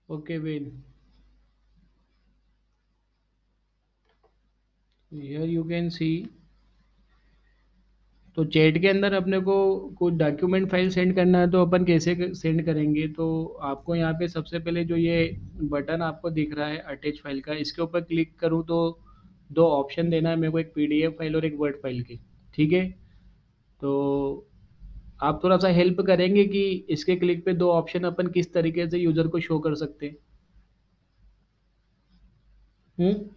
Okay, Wayne. Here you can see, तो chat के अंदर अपने को कुछ डॉक्यूमेंट फाइल सेंड करना है तो अपन कैसे सेंड करेंगे। तो आपको यहाँ पे सबसे पहले जो ये बटन आपको दिख रहा है अटैच फाइल का, इसके ऊपर क्लिक करूँ तो दो ऑप्शन देना है मेरे को, एक पीडीएफ फाइल और एक वर्ड फाइल की। ठीक है। तो आप थोड़ा सा हेल्प करेंगे कि इसके क्लिक पे दो ऑप्शन अपन किस तरीके से यूज़र को शो कर सकते हैं। हम्म।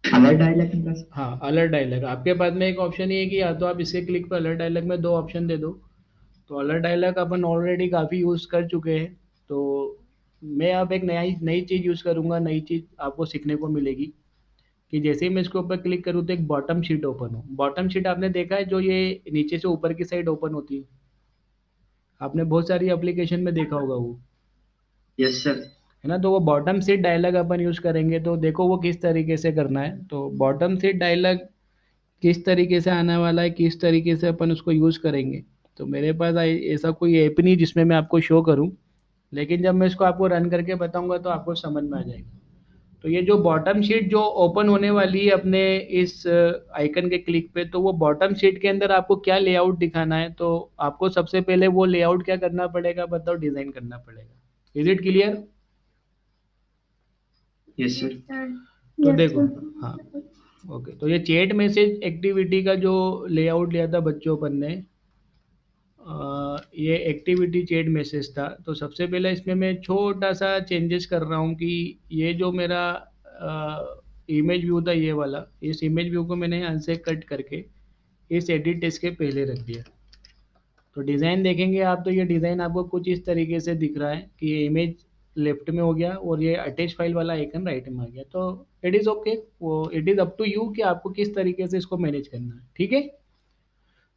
अलर्ट डायलॉग के पास। हाँ, अलर्ट डायलॉग आपके पास में एक ऑप्शन ये है कि या तो आप इसके क्लिक पर अलर्ट डायलॉग में दो ऑप्शन दे दो। तो अलर्ट डायलॉग अपन ऑलरेडी काफ़ी यूज़ कर चुके हैं। तो मैं अब एक नया नई चीज़ यूज़ करूँगा, नई चीज़ आपको सीखने को मिलेगी कि जैसे ही मैं इसके ऊपर क्लिक करूँ तो एक बॉटम शीट ओपन हो। बॉटम शीट आपने देखा है जो ये नीचे से ऊपर की साइड ओपन होती है, आपने बहुत सारी एप्लीकेशन में देखा होगा वो, यस सर। है ना। तो वो बॉटम सीट डायलॉग अपन यूज़ करेंगे, तो देखो वो किस तरीके से करना है। तो बॉटम सीट डायलॉग किस तरीके से आने वाला है, किस तरीके से अपन उसको यूज़ करेंगे। तो मेरे पास ऐसा कोई ऐप नहीं जिसमें मैं आपको शो करूं, लेकिन जब मैं इसको आपको रन करके बताऊंगा तो आपको समझ में आ जाएगा। तो ये जो बॉटम शीट जो ओपन होने वाली है अपने इस आइकन के क्लिक पे, तो वो बॉटम शीट के अंदर आपको क्या लेआउट दिखाना है। तो आपको सबसे पहले वो लेआउट क्या करना पड़ेगा बताओ, डिज़ाइन करना पड़ेगा। Is it clear? Yes sir. तो देखो, हाँ, ओके। तो ये चैट मैसेज एक्टिविटी का जो लेआउट लिया था बच्चों अपन ने, ये एक्टिविटी चैट मैसेज था। तो सबसे पहले इसमें मैं छोटा सा चेंजेस कर रहा हूँ कि ये जो मेरा इमेज व्यू था ये वाला, इस इमेज व्यू को मैंने यहाँ से कट करके इस एडिट टेक्स्ट के पहले रख दिया। तो डिज़ाइन देखेंगे आप तो ये डिज़ाइन आपको कुछ इस तरीके से दिख रहा है कि ये इमेज लेफ्ट में हो गया और ये अटैच फाइल वाला आइकन राइट में आ गया। तो इट इज़ ओके, वो it is up to you कि आपको किस तरीके से इसको मैनेज करना है। ठीक है।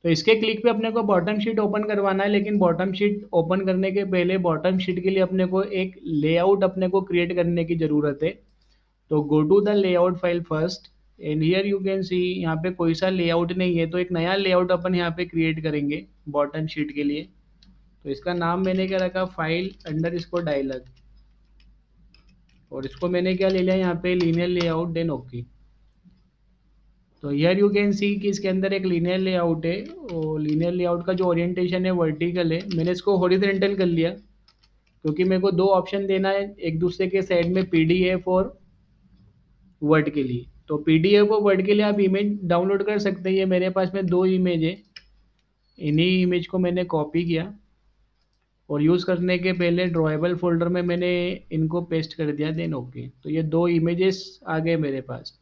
तो इसके क्लिक पे अपने को बॉटम शीट ओपन करवाना है, लेकिन बॉटम शीट ओपन करने के पहले बॉटम शीट के लिए अपने को एक लेआउट अपने को क्रिएट करने की ज़रूरत है। तो go to the layout file first, and here you can see यहाँ पे कोई सा लेआउट नहीं है, तो एक नया लेआउट अपन यहाँ पे क्रिएट करेंगे बॉटम शीट के लिए। तो इसका नाम मैंने क्या रखा, फाइल अंडर इसको डायलॉग, और इसको मैंने क्या ले लिया यहाँ पे, लीनियर लेआउट, देन ओके। तो हियर यू कैन सी कि इसके अंदर एक लीनियर लेआउट है, और लीनियर लेआउट का जो ओरिएंटेशन है वर्टिकल है। मैंने इसको हॉरिजॉन्टल कर लिया क्योंकि मेरे को दो ऑप्शन देना है एक दूसरे के साइड में, पीडीएफ और वर्ड के लिए। तो पीडीएफ और वर्ड के लिए आप इमेज डाउनलोड कर सकते हैं। ये मेरे पास में दो इमेज है, इन्हीं इमेज को मैंने कॉपी किया और यूज़ करने के पहले ड्रॉएबल फोल्डर में मैंने इनको पेस्ट कर दिया, देन ओके। तो ये दो इमेजेस आ गए मेरे पास।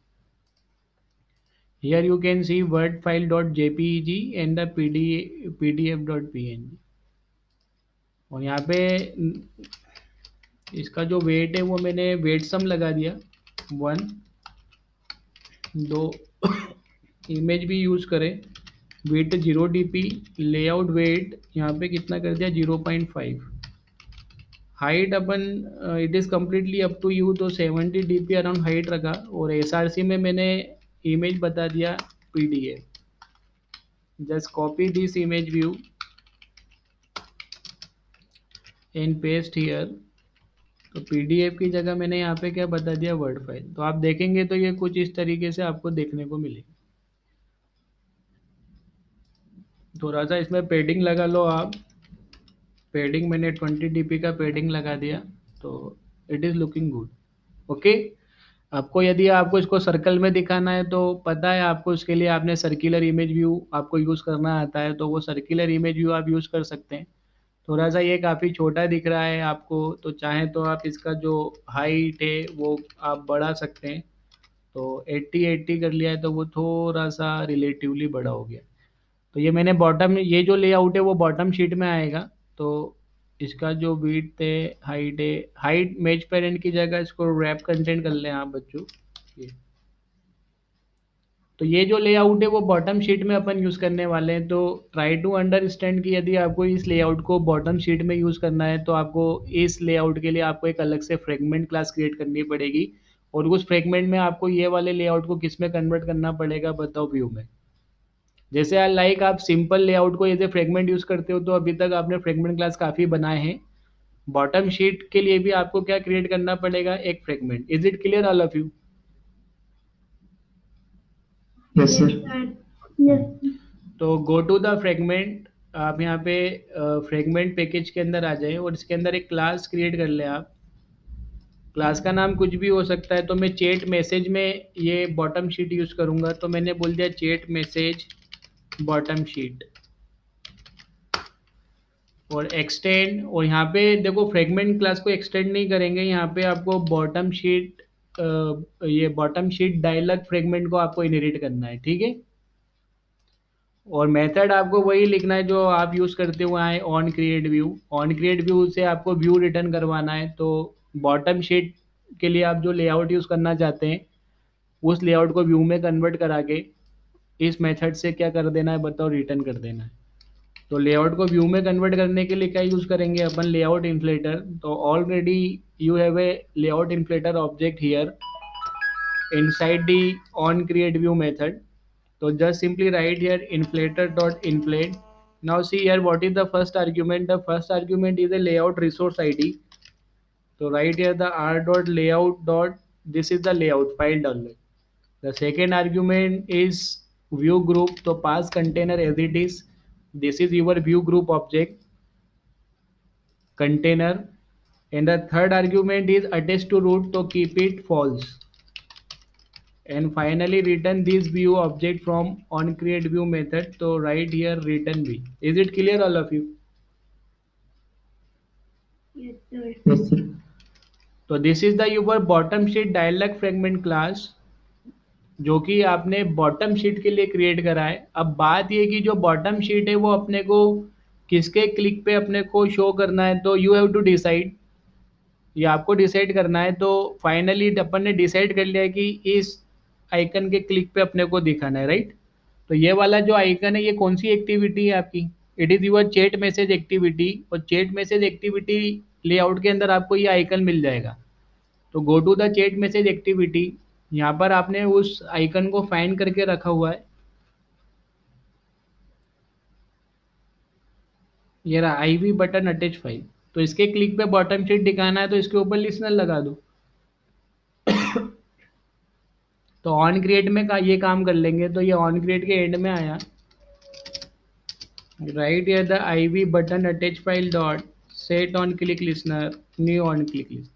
Here you can see word file dot JPEG and the PDF dot PNG. और यहाँ पे इसका जो वेट है वो मैंने वेट सम लगा दिया, वन, दो। इमेज भी यूज़ करें, वेट 0 dp, लेआउट वेट यहाँ पे कितना कर दिया, 0.5। हाइट अपन it is completely up to you, तो 70 dp अराउंड हाइट रखा। और एसआरसी में मैंने इमेज बता दिया PDF. Just copy this image view and paste here. तो पीडीएफ की जगह मैंने यहाँ पे क्या बता दिया, वर्ड फाइल। तो आप देखेंगे तो ये कुछ इस तरीके से आपको देखने को मिलेगी। थोड़ा सा इसमें पेडिंग लगा लो आप, पेडिंग मैंने 20 dp का पेडिंग लगा दिया। तो it is looking good. Okay. आपको यदि आपको इसको सर्कल में दिखाना है तो पता है आपको, इसके लिए आपने सर्कुलर इमेज व्यू आपको यूज़ करना आता है, तो वो सर्कुलर इमेज व्यू आप यूज़ कर सकते हैं। थोड़ा सा ये काफ़ी छोटा दिख रहा है आपको, तो चाहें तो आप इसका जो हाइट है वो आप बढ़ा सकते हैं। तो 80-80 कर लिया है तो वो थोड़ा सा रिलेटिवली बड़ा हो गया। तो ये मैंने बॉटम, ये जो लेआउट है वो बॉटम शीट में आएगा। तो इसका जो विड्थ है, हाइट है, हाइट मैच पेरेंट की जगह इसको रैप कंटेंट कर लें आप बच्चों। ये, तो ये जो लेआउट है वो बॉटम शीट में अपन यूज़ करने वाले हैं। तो ट्राई टू अंडरस्टैंड कि यदि आपको इस लेआउट को बॉटम शीट में यूज़ करना है तो आपको इस लेआउट के लिए आपको एक अलग से फ्रेगमेंट क्लास क्रिएट करनी पड़ेगी, और उस फ्रेगमेंट में आपको ये वाले लेआउट को किस में कन्वर्ट करना पड़ेगा बताओ, व्यू में। जैसे लाइक आप सिंपल लेआउट को एज ए फ्रेगमेंट यूज़ करते हो, तो अभी तक आपने फ्रेगमेंट क्लास काफ़ी बनाए हैं। बॉटम शीट के लिए भी आपको क्या क्रिएट करना पड़ेगा, एक fragment. Is it clear all of you? Yes, sir. Yes. तो गो टू द फ्रेगमेंट। आप यहाँ पे फ्रेगमेंट पैकेज के अंदर आ जाए और इसके अंदर एक क्लास क्रिएट कर ले आप। क्लास का नाम कुछ भी हो सकता है, तो मैं चैट मैसेज में ये बॉटम शीट यूज़ करूँगा, तो मैंने बोल दिया चैट मैसेज बॉटम शीट और एक्सटेंड। और यहाँ पे देखो फ्रेगमेंट क्लास को एक्सटेंड नहीं करेंगे, यहाँ पे आपको बॉटम शीट ये बॉटम शीट डायलॉग फ्रेगमेंट को आपको इनहेरिट करना है, ठीक है। और मेथड आपको वही लिखना है जो आप यूज़ करते हुए आए, on create view. On create view से आपको व्यू रिटर्न करवाना है, तो बॉटम शीट के लिए आप जो लेआउट यूज़ करना चाहते हैं उस लेआउट को व्यू में कन्वर्ट करा के इस मेथड से क्या कर देना है बताओ, रिटर्न कर देना है। तो लेआउट को व्यू में कन्वर्ट करने के लिए क्या यूज़ करेंगे अपन, लेआउट इन्फ्लेटर। तो already you have a layout inflator object here inside the on create view method. So just simply write here inflator dot inflate. Now see here what is the first argument. The first argument is a layout resource ID. So write here the r dot layout dot, this is the layout file download. The second argument is view group. So pass container as it is. This is your view group object container. And the third argument is attached to root. So keep it false. And finally return this view object from on create view method. So write here return v. Is it clear all of you? Yes, sir. Yes, sir. तो this is the your bottom sheet dialog fragment class जो कि आपने bottom sheet के लिए create करा है। अब बात ये कि जो बॉटम शीट है वो अपने को किसके क्लिक पे अपने को शो करना है, तो यू हैव टू डिसाइड। ये आपको डिसाइड करना है। तो फाइनली अपन ने डिसाइड कर लिया है कि इस आइकन के क्लिक पे अपने को दिखाना है, राइट। तो ये वाला जो आइकन है ये कौन सी एक्टिविटी है आपकी, it is your chat message activity. और चैट मैसेज एक्टिविटी लेआउट के अंदर आपको ये आइकन मिल जाएगा। तो go to the chat message activity, यहाँ पर आपने उस आइकन को फाइंड करके रखा हुआ है। ये रहा IV बटन अटैच फाइल। तो इसके क्लिक पे बॉटम शीट दिखाना है, तो इसके ऊपर लिसनर लगा दो। तो ऑन क्रिएट में का ये काम कर लेंगे। तो ये ऑन क्रिएट के एंड में आया, right here the IV button attach file dot set on click listener new on click list.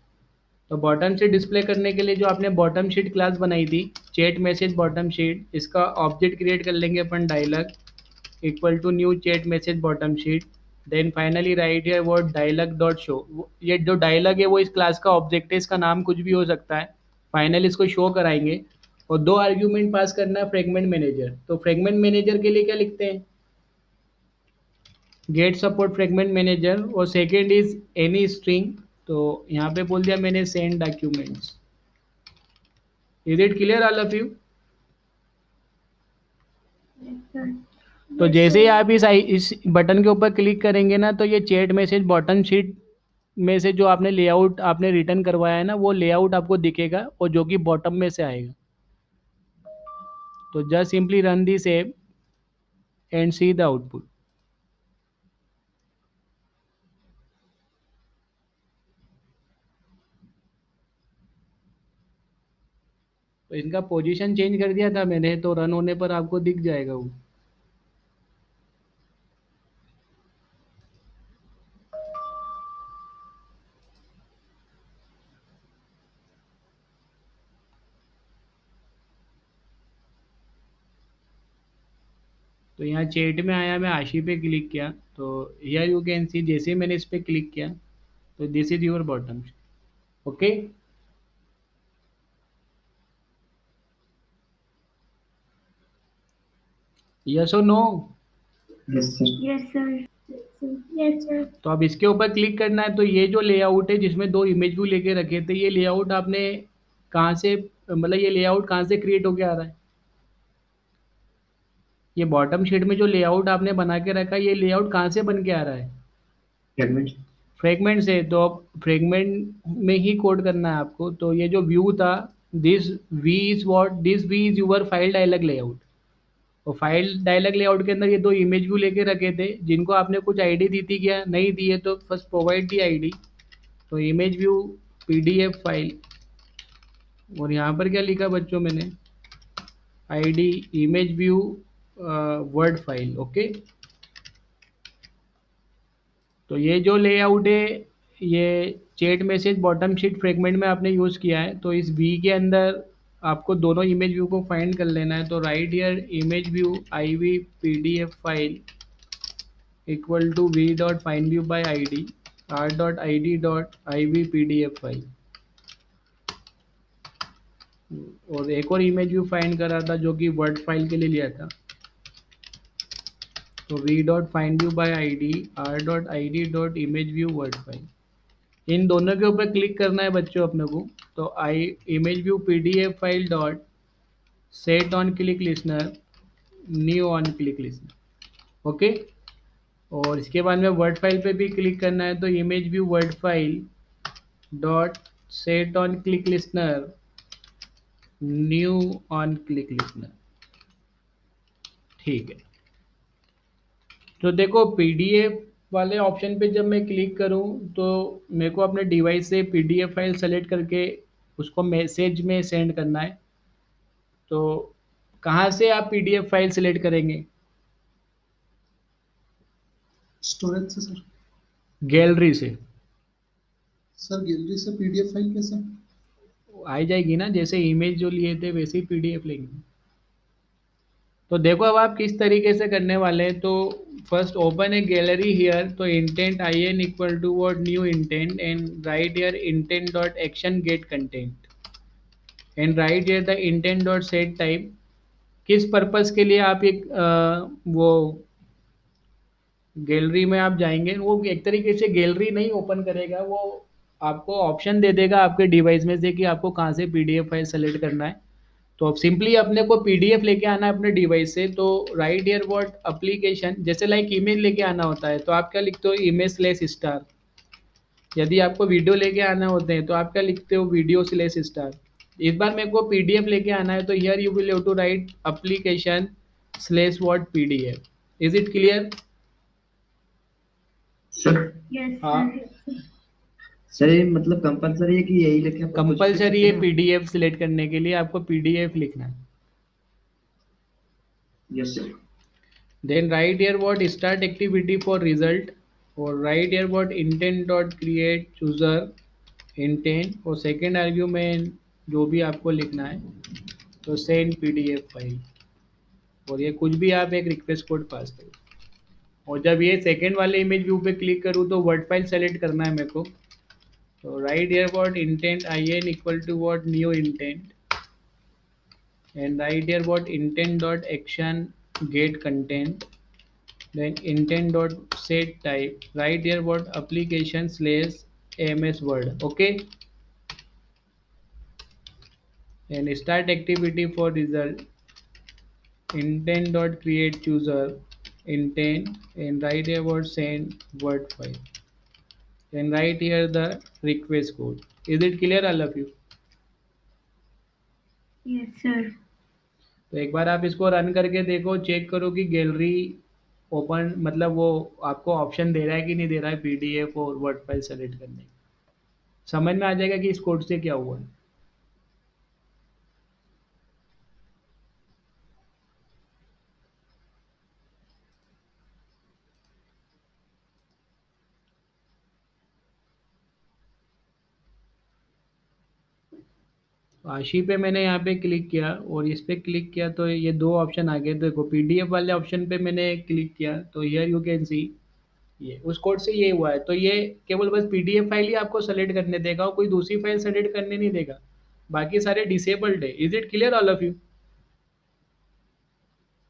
तो बॉटम शीट डिस्प्ले करने के लिए जो आपने बॉटम शीट क्लास बनाई थी चैट मैसेज बॉटम शीट, इसका ऑब्जेक्ट क्रिएट कर लेंगे अपन dialog equal to new chat message bottom sheet. Then finally right here word dialog dot show. ये जो डायलॉग है वो इस क्लास का ऑब्जेक्ट है, इसका नाम कुछ भी हो सकता है। फाइनली इसको शो कराएंगे और दो आर्ग्यूमेंट पास करना है फ्रेगमेंट मैनेजर। तो फ्रेगमेंट मैनेजर के लिए क्या लिखते हैं, गेट सपोर्ट फ्रेगमेंट मैनेजर। और सेकेंड इज एनी स्ट्रिंग। तो यहाँ पे बोल दिया मैंने send documents. Is it clear all of you? Yes, sir. तो जैसे ही आप इस बटन के ऊपर क्लिक करेंगे ना, तो ये चैट मैसेज बॉटम शीट में से जो आपने लेआउट आपने रिटर्न करवाया है ना, वो लेआउट आपको दिखेगा और जो कि बॉटम में से आएगा। तो just simply run this app and see the output. तो इनका पोजीशन चेंज कर दिया था मैंने, तो रन होने पर आपको दिख जाएगा वो। तो यहाँ चैट में आया, मैं आशी पे क्लिक किया, तो हियर यू कैन सी जैसे ही मैंने इस पे क्लिक किया तो this is your bottom. Okay, yes और no? Yes, sir. Yes, sir. Yes, sir. तो अब इसके ऊपर क्लिक करना है। तो ये जो लेआउट है जिसमें दो इमेज व्यू लेके रखे थे, ये लेआउट आपने कहाँ से, मतलब ये लेआउट कहाँ से क्रिएट होके आ रहा है, ये बॉटम शीट में जो लेआउट आपने बना के रखा है ये लेआउट कहाँ से बन के आ रहा है, Fragment. फ्रेगमेंट से। तो अब फ्रेगमेंट में ही कोड करना है आपको। तो ये जो व्यू था, this we is what, this we is your file dialog layout. और फाइल डायलॉग लेआउट के अंदर ये दो इमेज व्यू लेके रखे थे, जिनको आपने कुछ आईडी दी थी क्या? नहीं दी है, तो फर्स्ट प्रोवाइड दी आईडी। तो इमेज व्यू पीडीएफ फाइल, और यहाँ पर क्या लिखा बच्चों मैंने? ID image view word file. Okay, तो ये जो लेआउट है, ये chat message bottom sheet fragment में आपने यूज़ किया है। तो इस वी के अंदर आपको दोनों इमेज व्यू को फाइंड कर लेना है। तो right here image view I V P D F file equal to V dot find view by I D R dot I D dot I V P D F file. और एक और image view find करा था जो कि word file के लिए लिया था। तो v dot find view by I D R dot I D dot image view word file, इन दोनों के ऊपर क्लिक करना है बच्चों अपने को। तो I image view PDF file dot set on click listener new on click listener. Okay, और इसके बाद में वर्ड फाइल पे भी क्लिक करना है। तो image view word file dot set on click listener new on click listener. ठीक है, तो देखो पीडीएफ वाले ऑप्शन पे जब मैं क्लिक करूं तो मेरे को अपने डिवाइस से पीडीएफ फाइल सेलेक्ट करके उसको मैसेज में सेंड करना है। तो कहाँ से आप पीडीएफ फाइल सेलेक्ट करेंगे? स्टोरेज से सर। गैलरी से। सर गैलरी से पीडीएफ फाइल कैसे? आ जाएगी ना, जैसे इमेज जो लिए थे वैसे ही पीडीएफ लेंगे। तो देखो अब आप किस तरीके से करने वाले हैं। तो first open a gallery here. तो intent I N equal to word new intent and right here intent dot action get content and right here the intent dot set type. किस पर्पस के लिए आप एक वो गैलरी में आप जाएंगे, वो एक तरीके से गैलरी नहीं ओपन करेगा, वो आपको ऑप्शन दे देगा आपके डिवाइस में से कि आपको कहाँ से पीडीएफ फाइल सेलेक्ट करना है। तो अब सिंपली अपने को पीडीएफ लेके आना है अपने डिवाइस से। तो राइट हियर व्हाट एप्लीकेशन, जैसे लाइक इमेज लेके आना होता है तो आप क्या लिखते हो? Image slash star. यदि आपको वीडियो लेके आना होते हैं तो आप क्या लिखते हो? Video slash star. इस बार मेरे को पीडीएफ लेके आना है तो here you will have to write application slash what PDF. Is it clear? Sir Yes, हाँ, sir. सर ये मतलब कंपलसरी है कि यही लेके आप कुछ भी कर कंपलसरी सकते है हैं? पीडीएफ सिलेक्ट करने के लिए आपको पीडीएफ लिखना है। Yes sir. Then right here what start activity for result, और right here what intent dot create chooser intent, और सेकेंड आर्ग्यूमेंट जो भी आपको लिखना है तो सेंड पीडीएफ फाइल, और ये कुछ भी आप एक रिक्वेस्ट कोड पास करो। और जब ये सेकेंड वाले इमेज व्यू पे क्लिक करूँ तो वर्ड फाइल सेलेक्ट करना है मेरे को। तो right here what intent I N equal to what new intent and write here what intent dot action get content, then intent dot set type, write here what application slash ams word. Okay, and start activity for result intent dot create chooser intent, and write here what send word file, and write here the request code. Is it clear all of you? Yes, sir. तो एक बार आप इसको run करके देखो, check करो कि gallery open, मतलब वो आपको ऑप्शन दे रहा है कि नहीं दे रहा है पीडीएफ और वर्ड फाइल सेलेक्ट करने का। समझ में आ जाएगा कि इस कोड से क्या हुआ है। आशी पे मैंने यहाँ पे क्लिक किया और इस पे क्लिक किया तो ये दो ऑप्शन आ गए। देखो पीडीएफ वाले ऑप्शन पे मैंने क्लिक किया तो हियर यू कैन सी ये उस कोड से ये हुआ है। तो ये केवल बस पीडीएफ फाइल ही आपको सेलेक्ट करने देगा और कोई दूसरी फाइल सेलेक्ट करने नहीं देगा, बाकी सारे डिसेबल्ड है। Is it clear all of you?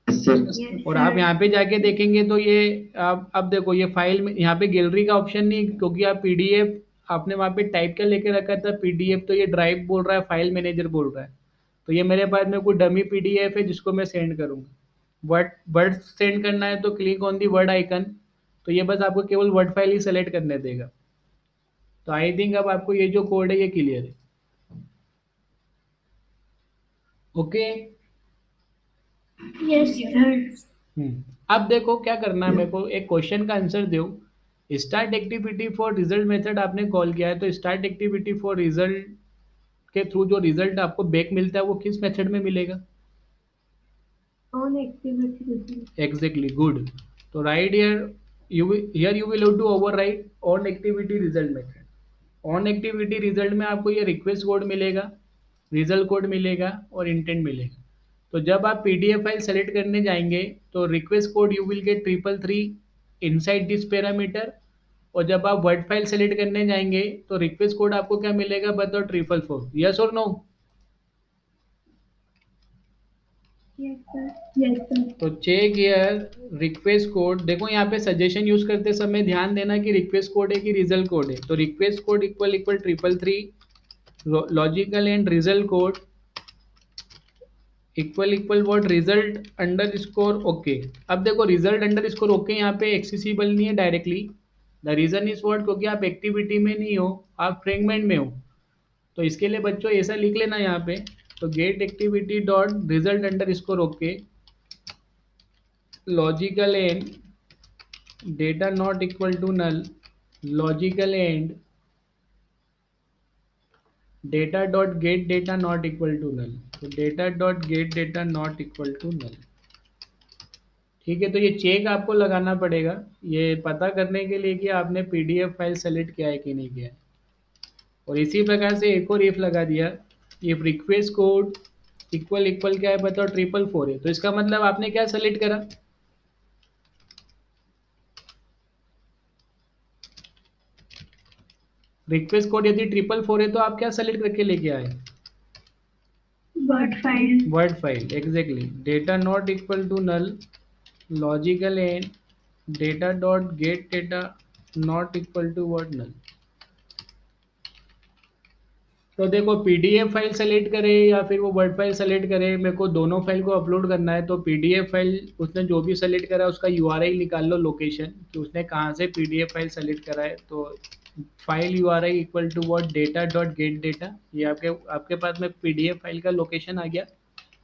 Yes sir. Yes, और आप sir. यहाँ पे जाके देखेंगे तो ये आप अब देखो ये फाइल में यहाँ पे गैलरी का ऑप्शन नहीं, क्योंकि आप पीडीएफ आपने वहाँ पे टाइप कर लेके रखा था पीडीएफ, तो ये ड्राइव बोल रहा है, फाइल मैनेजर बोल रहा है। तो ये मेरे पास में कोई डमी पीडीएफ है जिसको मैं सेंड करूँगा। वर्ड सेंड करना है तो click on the word icon, तो ये बस आपको केवल वर्ड फाइल ही सेलेक्ट करने देगा। तो आई थिंक अब आपको ये जो कोड है ये क्लियर है। Okay, Yes, sir. अब देखो क्या करना है, मेरे को एक क्वेश्चन का आंसर दो। Start activity for result method आपने कॉल किया है, तो स्टार्ट एक्टिविटी फॉर रिजल्ट के थ्रू जो रिजल्ट आपको बैक मिलता है वो किस मेथड में मिलेगा? On activity result. Exactly, good. तो right here you will have to overwrite on activity result method. On activity result में आपको ये रिक्वेस्ट कोड मिलेगा, रिजल्ट कोड मिलेगा और इंटेंट मिलेगा। तो जब आप पीडीएफ फाइल सेलेक्ट करने जाएंगे तो request code you will gate 333 inside this parameter. और जब आप वर्ड फाइल सेलेक्ट करने जाएंगे तो रिक्वेस्ट कोड आपको क्या मिलेगा बताओ? 444। यस और no? Yes, sir. Yes, sir. तो चेक हियर रिक्वेस्ट कोड। देखो यहाँ पे सजेशन यूज करते समय ध्यान देना कि रिक्वेस्ट कोड है कि रिजल्ट कोड है। तो request code equal equal 333 logical and result code equal equal what? Result underscore okay. अब देखो रिजल्ट अंडर स्कोर ओके यहाँ पे एक्सेसिबल नहीं है directly. The reason is what? क्योंकि आप एक्टिविटी में नहीं हो, आप फ्रेगमेंट में हो। तो इसके लिए बच्चों ऐसा लिख लेना यहाँ पे। तो get activity dot result underscore okay logical and data not equal to null logical and data dot get data not equal to null. तो data dot get data not equal to null. ठीक है, तो ये check आपको लगाना पड़ेगा ये पता करने के लिए कि आपने पीडीएफ फाइल सेलेक्ट किया है कि नहीं किया है। और इसी प्रकार से एक और इफ लगा दिया, if request code equal equal क्या है बताओ? 444 है। तो इसका मतलब आपने क्या सेलेक्ट करा? रिक्वेस्ट कोड यदि 444 है तो आप क्या सेलेक्ट करके लेके आए? Word file. Word file, exactly. Data not equal to null logical and data dot get data not equal to word null. तो देखो पीडीएफ फाइल सेलेक्ट करे या फिर वो वर्ड फाइल सेलेक्ट करे, मेरे को दोनों फाइल को अपलोड करना है। तो पीडीएफ फाइल उसने जो भी सेलेक्ट करा उसका यूआरएल निकाल लो, लोकेशन कि उसने कहाँ से पीडीएफ फाइल सेलेक्ट करा है। तो file URL equal to what? Data dot get data. ये आपके पास में पीडीएफ फाइल का लोकेशन आ गया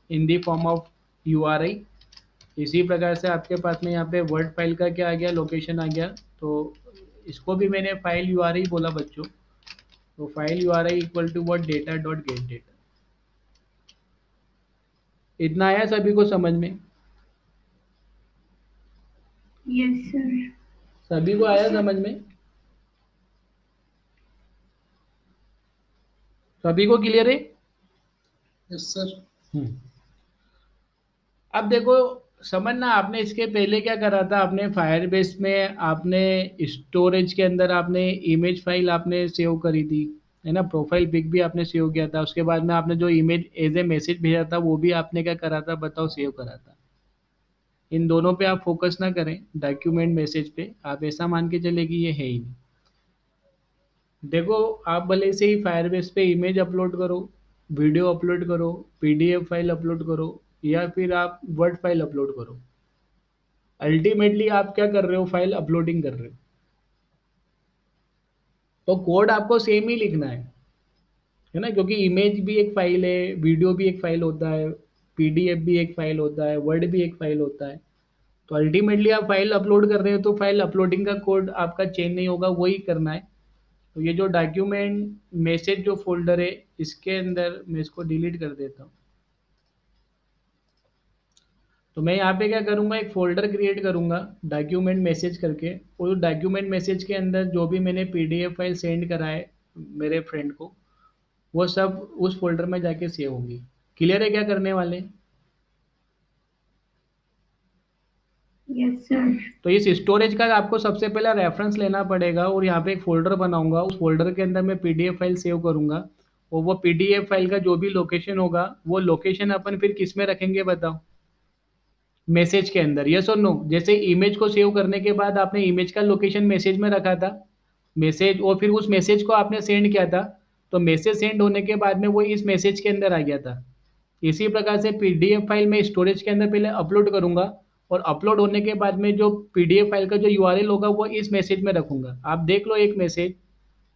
in the form of URL. इसी प्रकार से आपके पास में यहाँ पे वर्ड फाइल का क्या आ गया? लोकेशन आ गया। तो इसको भी मैंने फाइल यूआरएल बोला बच्चों। तो file URL equal to what? Data dot get data. इतना आया सभी को समझ में? Yes, sir. सभी को आया समझ में? सभी को क्लियर है? Yes sir. अब देखो समझना, आपने इसके पहले क्या करा था? आपने फायरबेस में आपने स्टोरेज के अंदर आपने इमेज फाइल आपने सेव करी थी, है ना? प्रोफाइल पिक भी आपने सेव किया था। उसके बाद में आपने जो इमेज एज ए मैसेज भेजा था वो भी आपने क्या करा था बताओ? सेव करा था। इन दोनों पे आप फोकस ना करें, डॉक्यूमेंट मैसेज पे आप ऐसा मान के चले कि ये है ही नहीं। देखो आप भले से ही फायरबेस पे इमेज अपलोड करो, वीडियो अपलोड करो, पीडीएफ फाइल अपलोड करो या फिर आप वर्ड फाइल अपलोड करो, अल्टीमेटली आप क्या कर रहे हो? फाइल अपलोडिंग कर रहे हो। तो कोड आपको सेम ही लिखना है ना? क्योंकि इमेज भी एक फाइल है, वीडियो भी एक फाइल होता है, पीडीएफ भी एक फाइल होता है, वर्ड भी एक फाइल होता है। तो अल्टीमेटली आप फाइल अपलोड कर रहे हो तो फाइल अपलोडिंग का कोड आपका चेंज नहीं होगा, वही करना है। तो ये जो डॉक्यूमेंट मैसेज जो फोल्डर है इसके अंदर मैं इसको डिलीट कर देता हूँ। तो मैं यहाँ पे क्या करूँगा? एक फ़ोल्डर क्रिएट करूँगा डॉक्यूमेंट मैसेज करके। और डॉक्यूमेंट मैसेज के अंदर जो भी मैंने पीडीएफ फाइल सेंड करा है मेरे फ्रेंड को, वो सब उस फ़ोल्डर में जाके सेव होंगी। क्लियर है क्या करने वाले हैं? Yes, sir. तो इस स्टोरेज का आपको सबसे पहला रेफरेंस लेना पड़ेगा और यहाँ पे एक फ़ोल्डर बनाऊंगा। उस फ़ोल्डर के अंदर मैं पीडीएफ फाइल सेव करूँगा और वो पीडीएफ फाइल का जो भी लोकेशन होगा वो लोकेशन अपन फिर किस में रखेंगे बताओ? मैसेज के अंदर। यस और नो? जैसे इमेज को सेव करने के बाद आपने इमेज का लोकेशन मैसेज में रखा था, मैसेज, और फिर उस मैसेज को आपने सेंड किया था, तो मैसेज सेंड होने के बाद में वो इस मैसेज के अंदर आ गया था। इसी प्रकार से पीडीएफ फाइल में स्टोरेज के अंदर पहले अपलोड करूंगा और अपलोड होने के बाद में जो पीडीएफ फाइल का जो यूआरएल होगा वो इस मैसेज में रखूंगा। आप देख लो एक मैसेज,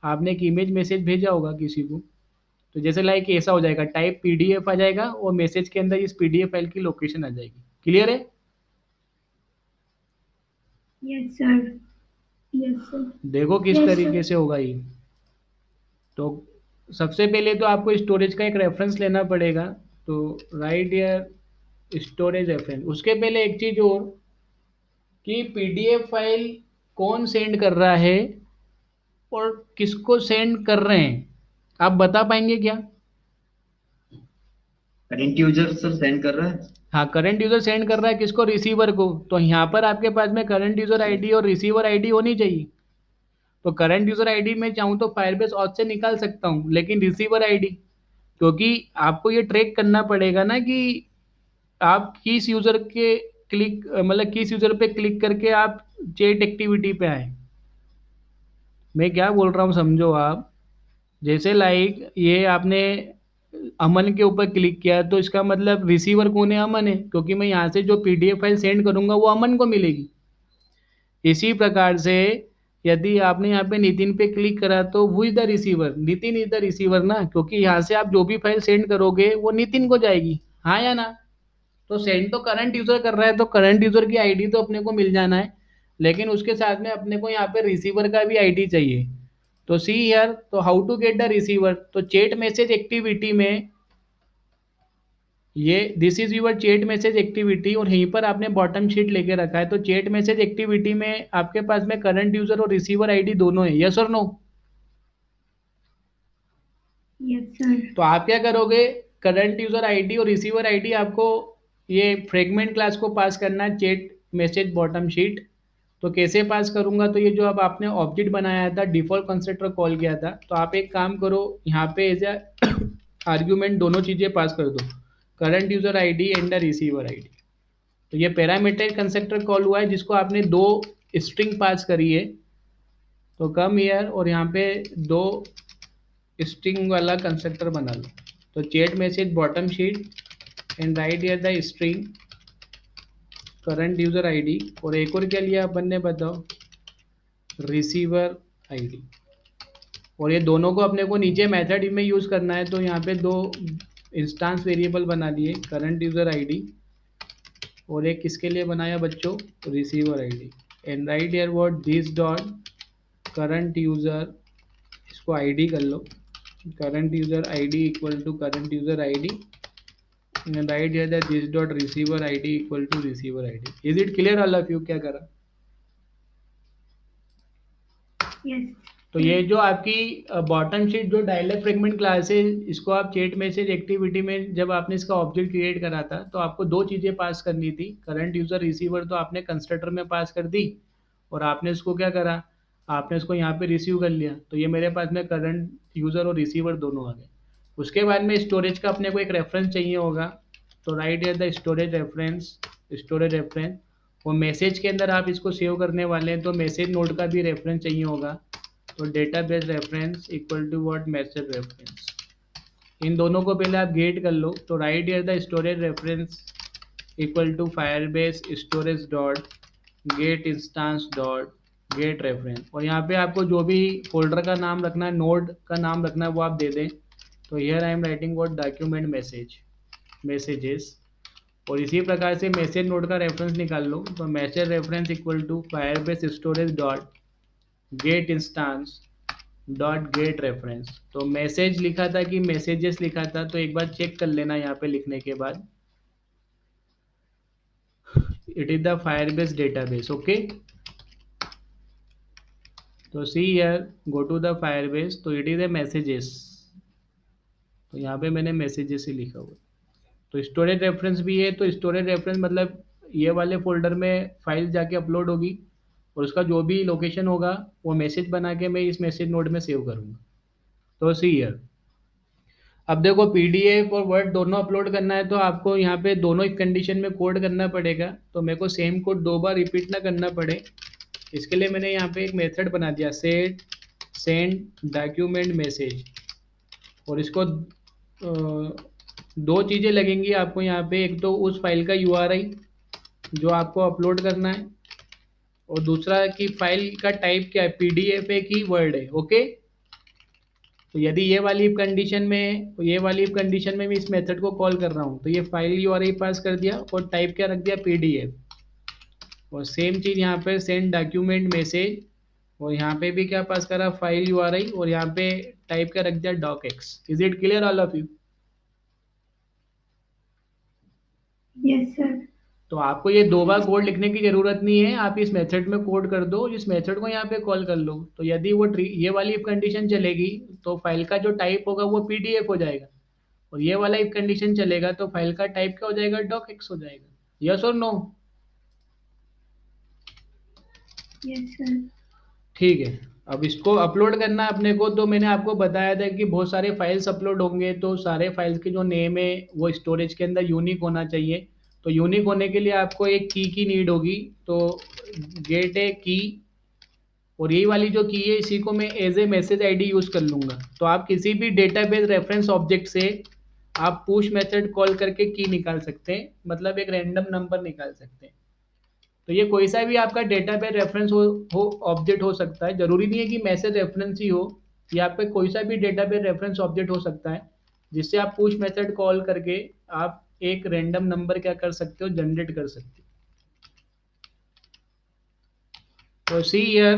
आपने एक इमेज मैसेज भेजा होगा किसी को, तो जैसे लाइक ऐसा हो जाएगा, टाइप पीडीएफ आ जाएगा और मैसेज के अंदर इस पीडीएफ फाइल की लोकेशन आ जाएगी। क्लियर है? Yes, sir. Yes, sir. देखो किस Yes, तरीके sir. से होगा ये। तो सबसे पहले तो आपको स्टोरेज का एक रेफरेंस लेना पड़ेगा। तो राइट हियर स्टोरेज रेफरेंस। उसके पहले एक चीज़ और कि पीडीएफ फाइल कौन सेंड कर रहा है और किसको सेंड कर रहे हैं, आप बता पाएंगे क्या? करंट यूजर सर सेंड कर रहा है। हाँ, करंट यूजर सेंड कर रहा है किसको? रिसीवर को। तो यहाँ पर आपके पास में करंट यूजर आईडी और रिसीवर आईडी होनी चाहिए। तो करंट यूजर आईडी मैं चाहूँ तो फायरबेस ऑथ से निकाल सकता हूँ, लेकिन रिसीवर आईडी, क्योंकि आपको ये ट्रैक करना पड़ेगा ना कि आप किस यूजर के क्लिक मतलब किस यूजर पे क्लिक करके आप चैट एक्टिविटी पे आए। मैं क्या बोल रहा हूँ समझो आप। जैसे लाइक ये आपने अमन के ऊपर क्लिक किया तो इसका मतलब रिसीवर कौन है? अमन है, क्योंकि मैं यहाँ से जो पीडीएफ फाइल सेंड करूँगा वो अमन को मिलेगी। इसी प्रकार से यदि आपने यहाँ पे नितिन पे क्लिक करा तो who is the receiver? Nitin is the receiver ना, क्योंकि यहाँ से आप जो भी फाइल सेंड करोगे वो नितिन को जाएगी। हाँ या ना? तो सेंड तो करंट यूजर कर रहा है तो करंट यूजर की आईडी तो अपने को मिल जाना है, लेकिन उसके साथ में अपने को यहाँ पे रिसीवर का भी आईडी चाहिए। तो सी हियर, तो how to get the receiver? तो चैट मैसेज एक्टिविटी में ये this is your chat message activity और यहीं पर आपने बॉटम शीट लेके रखा है। तो चैट मैसेज एक्टिविटी में आपके पास में करंट यूजर और रिसीवर आईडी दोनों है, यस और नो? Yes, sir. तो आप क्या करोगे? करंट यूजर आईडी और रिसीवर आईडी आपको ये फ्रेगमेंट क्लास को पास करना है चैट मैसेज बॉटम शीट। तो कैसे पास करूंगा? तो ये जो अब आपने ऑब्जेक्ट बनाया था, डिफॉल्ट कंस्ट्रक्टर कॉल किया था, तो आप एक काम करो, यहाँ पे एज ए आर्ग्यूमेंट दोनों चीजें पास कर दो, current user ID and the receiver ID. तो ये पैरामीटर कंस्ट्रक्टर कॉल हुआ है जिसको आपने दो स्ट्रिंग पास करी है। तो कम हियर और यहाँ पे दो स्ट्रिंग वाला कंस्ट्रक्टर बना लो। तो chat message bottom sheet and right here the string current user ID, और एक और क्या लिया अपन ने बताओ? Receiver ID. और ये दोनों को अपने को नीचे मेथड में यूज करना है, तो यहाँ पे दो इंस्टांस वेरिएबल बना लिए, करंट यूजर आईडी और एक किसके लिए बनाया बच्चों? Receiver ID. And right here what this dot current user, इसको आईडी कर लो, current user ID equal to current user ID and right here that this dot receiver ID equal to receiver ID. Is it clear all of you? क्या करा? Yes. तो ये जो आपकी bottom sheet जो डायलॉग फ्रेगमेंट क्लास है, इसको आप चैट मैसेज एक्टिविटी में जब आपने इसका ऑब्जेक्ट क्रिएट करा था तो आपको दो चीज़ें पास करनी थी। करंट यूजर रिसीवर तो आपने कंस्ट्रक्टर में पास कर दी और आपने इसको क्या करा? आपने इसको यहाँ पे रिसीव कर लिया। तो ये मेरे पास में करंट यूजर और रिसीवर दोनों आ गए। उसके बाद में स्टोरेज का अपने को एक रेफरेंस चाहिए होगा। तो right here the storage reference, storage reference. और मैसेज के अंदर आप इसको सेव करने वाले हैं तो मैसेज नोड का भी रेफरेंस चाहिए होगा। तो database reference equal to what? Message reference. इन दोनों को पहले आप गेट कर लो। तो right here the storage reference equal to Firebase storage dot get instance dot get reference. और यहाँ पे आपको जो भी फोल्डर का नाम रखना है, नोड का नाम रखना है, वो आप दे दें। तो here I am writing what? Document message, messages. और इसी प्रकार से मैसेज नोड का रेफरेंस निकाल लो। तो message reference equal to Firebase storage dot get instance dot get reference. तो मैसेज लिखा था कि मैसेजेस लिखा था, तो एक बार चेक कर लेना यहाँ पे लिखने के बाद। It is the Firebase database, okay. तो see here, go to the Firebase, तो इट इज ए मैसेजेस। तो यहाँ पे मैंने मैसेजेस ही लिखा हुआ। तो स्टोरेज रेफरेंस भी है, तो स्टोरेज रेफरेंस मतलब ये वाले फोल्डर में फाइल जाके अपलोड होगी और उसका जो भी लोकेशन होगा वो मैसेज बना के मैं इस मैसेज नोड में सेव करूँगा। तो सी हियर, अब देखो पीडीएफ और वर्ड दोनों अपलोड करना है तो आपको यहाँ पे दोनों एक कंडीशन में कोड करना पड़ेगा। तो मेरे को सेम कोड दो बार रिपीट ना करना पड़े, इसके लिए मैंने यहाँ पे एक मेथड बना दिया, सेट सेंड डॉक्यूमेंट मैसेज। और इसको दो चीज़ें लगेंगी आपको यहाँ पे, एक तो उस फाइल का यूआरआई जो आपको अपलोड करना है और दूसरा कि फाइल का टाइप क्या है, पीडीएफ है कि वर्ड है, ओके। तो यदि ये वाली कंडीशन में मैं इस मेथड को कॉल कर रहा हूँ तो ये फाइल यूआरआई पास कर दिया और टाइप क्या रख दिया पीडीएफ। और सेम चीज़ यहाँ पे सेंड डॉक्यूमेंट मैसेज, और यहाँ पे भी क्या पास करा फाइल यूआरआई, और यहाँ पे टाइप क्या रख दिया docx. Is it clear all of you? Yes, sir. तो आपको ये 2 बार कोड लिखने की जरूरत नहीं है, आप इस मेथड में कोड कर दो, इस मेथड को यहाँ पे कॉल कर लो। तो यदि वो ये वाली कंडीशन चलेगी तो फाइल का जो टाइप होगा वो पीडीएफ हो जाएगा, और ये वाला इफ कंडीशन चलेगा तो फाइल का टाइप क्या हो जाएगा डॉक एक्स हो जाएगा। यस और नो? Yes, sir. ठीक है। अब इसको अपलोड करना है अपने को, तो मैंने आपको बताया था कि बहुत सारे फाइल्स अपलोड होंगे, तो सारे फाइल्स के जो नेम है वो स्टोरेज के अंदर यूनिक होना चाहिए। तो यूनिक होने के लिए आपको एक की नीड होगी, तो गेट ए की, और यही वाली जो की है इसी को मैं as a message ID use कर लूँगा। तो आप किसी भी डेटाबेस रेफरेंस ऑब्जेक्ट से आप पुश मेथड कॉल करके की निकाल सकते हैं, मतलब एक रैंडम नंबर निकाल सकते हैं। तो ये कोई सा भी आपका डेटाबेस रेफरेंस हो ऑब्जेक्ट हो सकता है, जरूरी नहीं है कि मैसेज रेफरेंस ही हो, ये आपका कोई सा भी डेटाबेस रेफरेंस ऑब्जेक्ट हो सकता है, जिससे आप पुश मेथड कॉल करके आप एक रैंडम नंबर क्या कर सकते हो जनरेट कर सकते हो। तो सी हियर,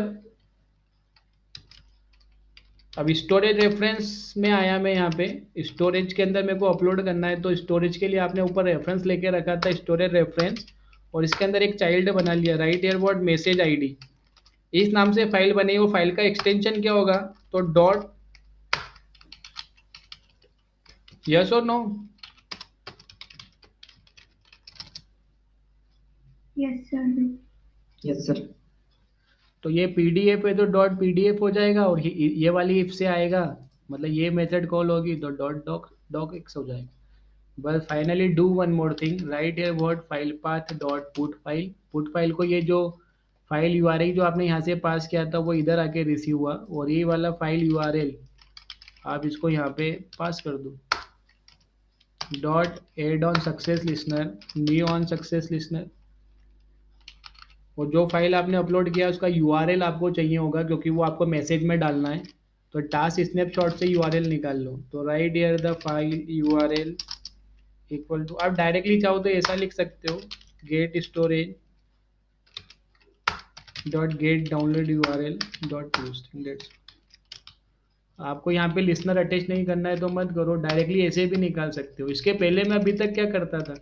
अब स्टोरेज रेफरेंस में आया मैं यहाँ पे, स्टोरेज के अंदर मेरे को अपलोड करना है, तो स्टोरेज के लिए आपने ऊपर रेफरेंस लेके रखा था स्टोरेज रेफरेंस, और इसके अंदर एक चाइल्ड बना लिया right here what message ID. इस नाम से फाइल बनी, वो फाइल का एक्सटेंशन क्या होगा तो डॉट, यस और no? Yes, sir. Yes sir. तो ये पीडीएफ है तो डॉट पीडीएफ हो जाएगा, और ये वाली इफ से आएगा मतलब ये मेथड कॉल होगी तो डॉट डॉक डॉक एक्स हो जाएगा। बस finally do one more thing, right here word file path dot put file को, ये जो फाइल यूआरएल जो आपने यहाँ से पास किया था वो इधर आके रिसीव हुआ, और ये वाला फाइल यूआरएल आप इसको यहाँ पे पास कर दो dot add on success listener new on success listener. और जो फाइल आपने अपलोड किया उसका यूआरएल आपको चाहिए होगा, क्योंकि वो आपको मैसेज में डालना है, तो टास्क स्नैपशॉट से यूआरएल निकाल लो। तो right here the file URL equal to, आप डायरेक्टली चाहो तो ऐसा लिख सकते हो get storage dot get download URL dot use. That's, आपको यहाँ पे लिसनर अटैच नहीं करना है तो मत करो, डायरेक्टली ऐसे भी निकाल सकते हो। इसके पहले मैं अभी तक क्या करता था,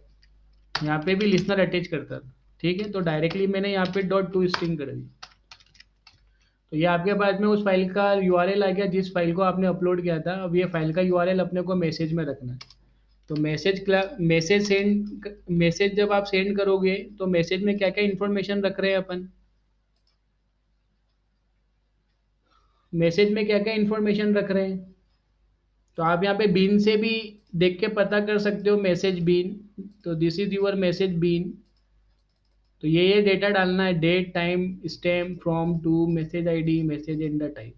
यहाँ पे भी लिसनर अटैच करता था, ठीक है, तो डायरेक्टली मैंने यहाँ पे डॉट टू स्ट्रिंग कर दी। तो ये आपके पास में उस फाइल का यूआरएल आ गया जिस फाइल को आपने अपलोड किया था। अब ये फाइल का यूआरएल अपने को मैसेज में रखना है। तो मैसेज जब आप सेंड करोगे तो मैसेज में क्या क्या इन्फॉर्मेशन रख रहे हैं अपन, मैसेज में क्या क्या इन्फॉर्मेशन रख रहे हैं, तो आप यहाँ पे बीन से भी देख के पता कर सकते हो मैसेज बीन। तो this is your message bean, तो ये डेटा डालना है date time stamp from to message ID message and the time.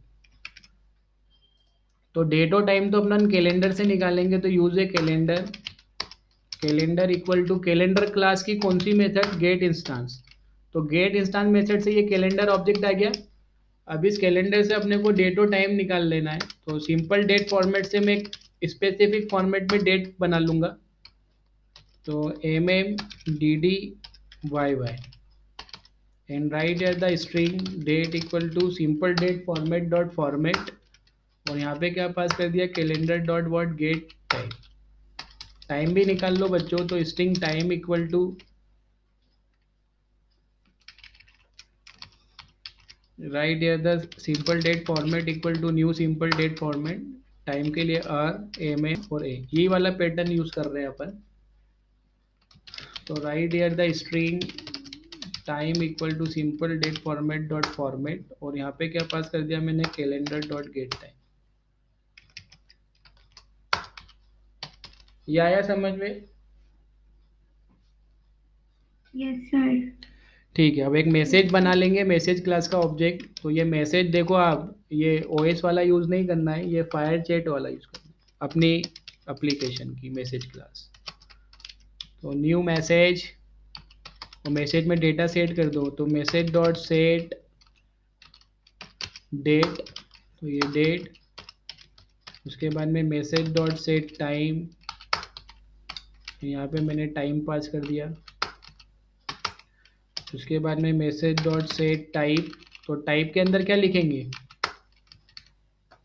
तो डेट और टाइम तो अपन कैलेंडर से निकालेंगे, तो use a calendar, calendar equal to calendar class की कौन सी मेथड गेट इंस्टांस। तो गेट इंस्टांस मेथड से ये कैलेंडर ऑब्जेक्ट आ गया। अब इस कैलेंडर से अपने को डेट और टाइम निकाल लेना है, तो सिंपल डेट फॉर्मेट से मैं स्पेसिफिक फॉर्मेट में डेट बना लूँगा। तो MMDDYY and write at the string date equal to simple date format dot format, और यहाँ पे क्या पास कर दिया calendar dot what get time. Time भी निकाल लो बच्चों, तो string time equal to write at the simple date format equal to new simple date format, time के लिए MM और A, ये वाला पैटर्न यूज कर रहे हैं अपन। तो right here the string time equal to simple date format dot format, और यहाँ पे क्या पास कर दिया मैंने कैलेंडर डॉट गेट टाइम। ये आया समझ में? Yes, sir. ठीक है। अब एक मैसेज बना लेंगे मैसेज क्लास का ऑब्जेक्ट। तो ये मैसेज देखो आप, ये OS वाला यूज़ नहीं करना है, ये फायर चैट वाला यूज़ करना है अपनी एप्लीकेशन की मैसेज क्लास। तो न्यू मैसेज, और मैसेज में डेटा सेट कर दो, तो मैसेज डॉट सेट डेट, तो ये डेट उसके बाद में मैसेज डॉट सेट टाइम, यहाँ पे मैंने टाइम पास कर दिया। उसके बाद में मैसेज डॉट सेट टाइप, तो टाइप के अंदर क्या लिखेंगे,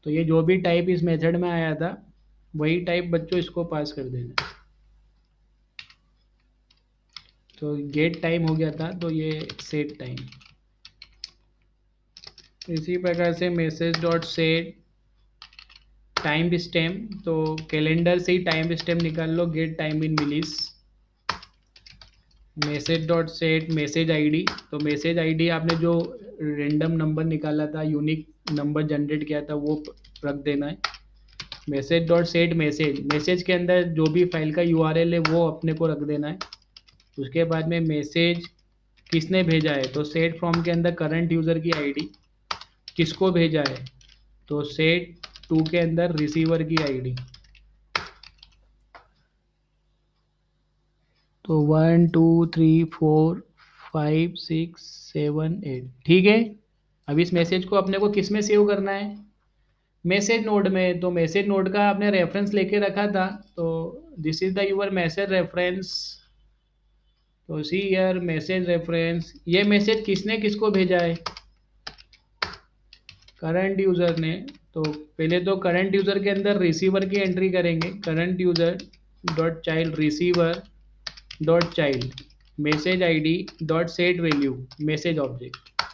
तो ये जो भी टाइप इस मेथड में आया था वही टाइप बच्चों इसको पास कर देना। तो गेट टाइम हो गया था, तो ये सेट टाइम। इसी प्रकार से message dot set time stamp, तो कैलेंडर से ही टाइम स्टैम्प निकाल लो, गेट टाइम इन मिलीस। Message dot set message ID, तो मैसेज आईडी आपने जो रेंडम नंबर निकाला था, यूनिक नंबर जनरेट किया था, वो रख देना है। Message dot set message, message के अंदर जो भी फाइल का यूआरएल है वो अपने को रख देना है। उसके बाद में मैसेज किसने भेजा है, तो सेट फ्रॉम के अंदर करंट यूज़र की आईडी, किसको भेजा है, तो सेट टू के अंदर रिसीवर की आईडी। तो 1 2 3 4 5 6 7 8, ठीक है। अब इस मैसेज को अपने को किस में सेव करना है, मैसेज नोड में। तो मैसेज नोड का आपने रेफरेंस लेके रखा था, तो this is the your message reference. तो सी यार मैसेज रेफरेंस, ये मैसेज किसने किसको भेजा है, करंट यूज़र ने। तो पहले तो करंट यूज़र के अंदर रिसीवर की एंट्री करेंगे, current user dot child receiver dot child message ID dot set value message object,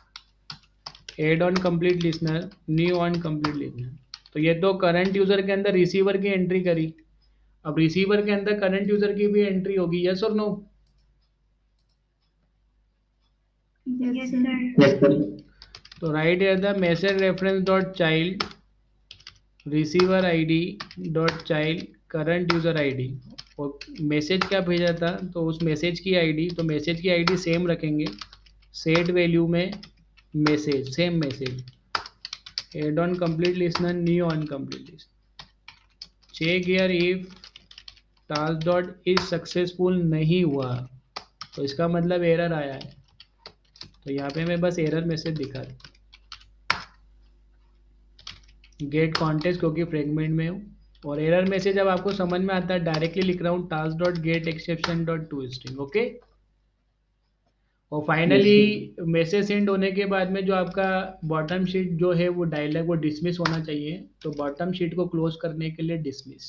add on complete listener, new on complete listener. तो ये तो करंट यूज़र के अंदर रिसीवर की एंट्री करी। अब रिसीवर के अंदर करंट यूज़र की भी एंट्री होगी, यस और no. Yes, sir. Yes sir. तो right here the message reference dot child receiver ID dot child current user ID, और मैसेज क्या भेजा था, तो उस मैसेज की आईडी, तो मैसेज की आईडी सेम रखेंगे, सेट वैल्यू में message same message, add on complete listener, new on complete listener. Check here if task dot is successful नहीं हुआ, तो इसका मतलब एरर आया है। तो यहाँ पे मैं बस एरर मैसेज दिखा दूँ, गेट कॉन्टेक्स्ट क्योंकि फ्रेगमेंट में हूँ। और एरर मैसेज जब आपको समझ में आता है डायरेक्टली लिख रहा हूँ task dot gate exception dot to string, okay. और फाइनली मैसेज सेंड होने के बाद में जो आपका बॉटम शीट जो है वो डायलॉग वो डिसमिस होना चाहिए। तो बॉटम शीट को क्लोज करने के लिए डिसमिस,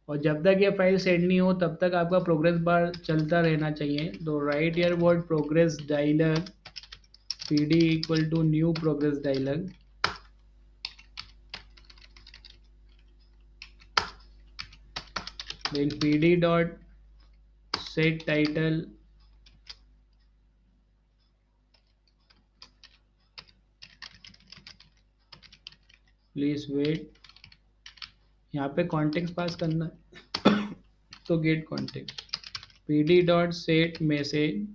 और जब तक ये फाइल सेंड नहीं हो तब तक आपका प्रोग्रेस बार चलता रहना चाहिए। तो right here word progress dialog pd equal to new progress dialog, then pd dot set title please wait, यहाँ पे कॉन्टेक्स्ट पास करना है तो get context pd dot set message,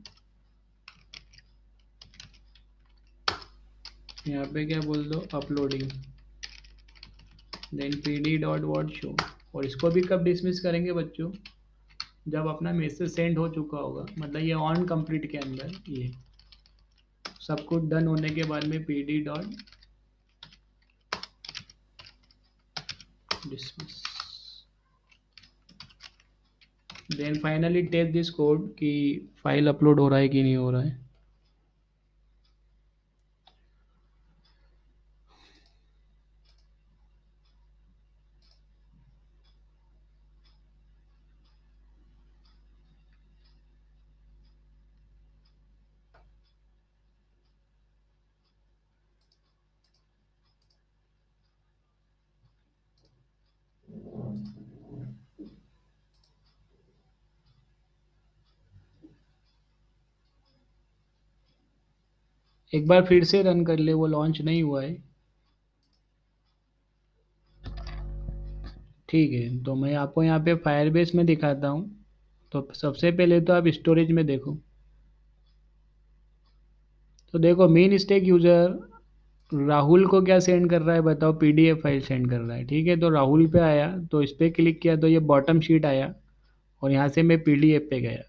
यहाँ पे क्या बोल दो uploading, then pd dot what show. और इसको भी कब डिसमिस करेंगे बच्चों, जब अपना मैसेज सेंड हो चुका होगा, मतलब ये ऑन कंप्लीट के अंदर, ये सब कुछ डन होने के बाद में pd dot dismiss. Then finally test this code कि फाइल अपलोड हो रहा है कि नहीं हो रहा है। एक बार फिर से रन कर ले, वो लॉन्च नहीं हुआ है। ठीक है, तो मैं आपको यहाँ पे फायरबेस में दिखाता हूँ। तो सबसे पहले तो आप स्टोरेज में देखो, तो देखो मेन स्टैक यूज़र राहुल को क्या सेंड कर रहा है बताओ, पीडीएफ फाइल सेंड कर रहा है। ठीक है, तो राहुल पे आया, तो इस पर क्लिक किया तो ये बॉटम शीट आया, और यहाँ से मैं पीडीएफ पे गया।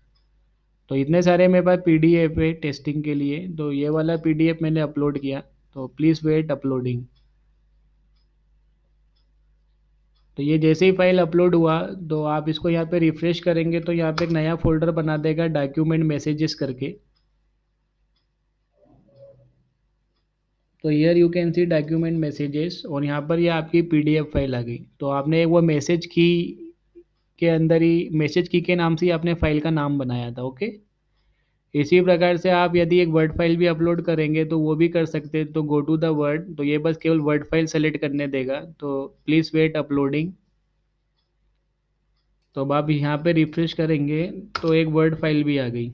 तो इतने सारे मेरे पास पीडीएफ है टेस्टिंग के लिए, तो ये वाला पीडीएफ मैंने अपलोड किया। तो प्लीज़ वेट अपलोडिंग। तो ये जैसे ही फाइल अपलोड हुआ तो आप इसको यहाँ पे रिफ्रेश करेंगे तो यहाँ पे एक नया फोल्डर बना देगा डॉक्यूमेंट मैसेजेस करके। तो here you can C document messages और यहाँ पर ये आपकी पीडीएफ फाइल आ गई। तो आपने वो मैसेज की के अंदर ही मैसेज की के नाम से ही आपने फाइल का नाम बनाया था। ओके, इसी प्रकार से आप यदि एक वर्ड फाइल भी अपलोड करेंगे तो वो भी कर सकते हैं। तो गो टू द वर्ड, तो ये बस केवल वर्ड फाइल सेलेक्ट करने देगा। तो प्लीज़ वेट अपलोडिंग। तो अब आप यहाँ पे रिफ्रेश करेंगे तो एक वर्ड फाइल भी आ गई।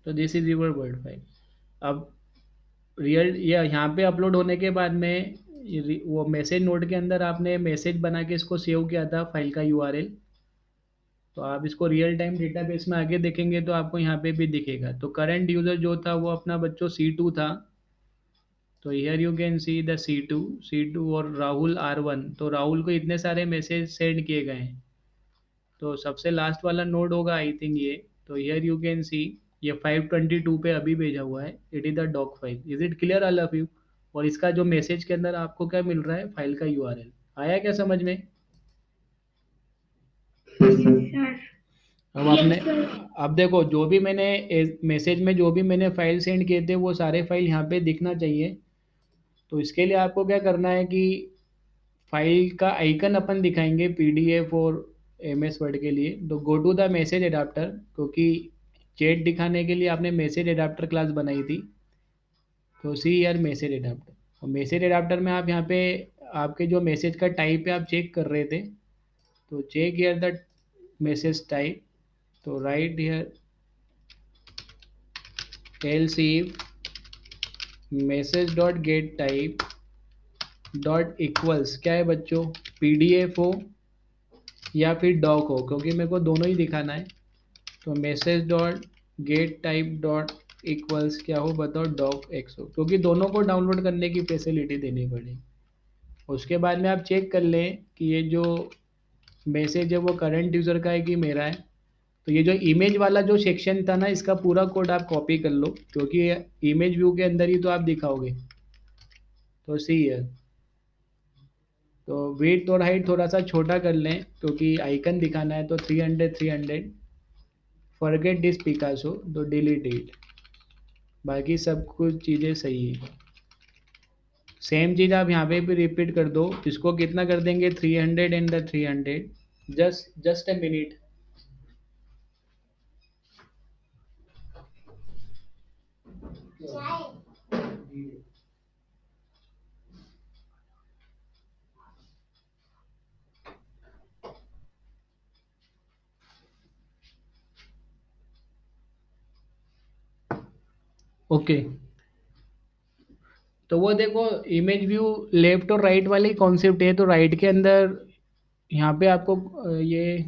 तो this is your word file. अब रियल ये यहाँ पे अपलोड होने के बाद में वो मैसेज नोट के अंदर आपने मैसेज बना के इसको सेव किया था फाइल का यूआरएल। तो आप इसको रियल टाइम डेटाबेस में आगे देखेंगे तो आपको यहाँ पे भी दिखेगा। तो करंट यूज़र जो था वो अपना बच्चों C2 था। तो here you can see the C2 और राहुल R1। तो राहुल को इतने सारे मैसेज सेंड किए गए हैं। तो सबसे लास्ट वाला नोड होगा आई थिंक ये। तो हियर यू कैन सी ये 522 पे अभी भेजा हुआ है। It is the doc file. Is it clear all of you? और इसका जो मैसेज के अंदर आपको क्या मिल रहा है, फाइल का यूआरएल। आया क्या समझ में? Yes sir. सर। अब आपने अब देखो जो भी मैंने मैसेज में जो भी मैंने फाइल सेंड किए थे वो सारे फाइल यहाँ पे दिखना चाहिए। तो इसके लिए आपको क्या करना है कि फाइल का आइकन अपन दिखाएंगे पीडीएफ और एमएस वर्ड के लिए। तो go to the message adapter, क्योंकि चैट दिखाने के लिए आपने मैसेज एडाप्टर क्लास बनाई थी। तो सी यार मैसेज एडाप्टर, और मैसेज एडाप्टर में आप यहाँ पे आपके जो मैसेज का टाइप है आप चेक कर रहे थे। तो check here the message type. तो right here else if message dot get type dot equals क्या है बच्चों, पीडीएफ हो या फिर डॉक हो, क्योंकि मेरे को दोनों ही दिखाना है। तो message dot get type dot equals क्या हो बताओ, डॉक एक्स हो, क्योंकि दोनों को डाउनलोड करने की फैसिलिटी देनी पड़ेगी। उसके बाद में आप चेक कर लें कि ये जो मैसेज है वो करंट यूज़र का है कि मेरा है। तो ये जो इमेज वाला जो सेक्शन था ना इसका पूरा कोड आप कॉपी कर लो, क्योंकि इमेज व्यू के अंदर ही तो आप दिखाओगे। तो सी है, तो वेट और हाइट थोड़ा सा छोटा कर लें क्योंकि आइकन दिखाना है। तो 300 फॉरगेट दिस पिकासो, तो डिलीट इट। बाकी सब कुछ चीज़ें सही है। सेम चीज़ आप यहाँ पे भी रिपीट कर दो। इसको कितना कर देंगे, 300 and the 300। Just a minute. Okay, तो वो देखो इमेज व्यू लेफ्ट और राइट वाली कॉन्सेप्ट है। तो राइट के अंदर यहाँ पे आपको ये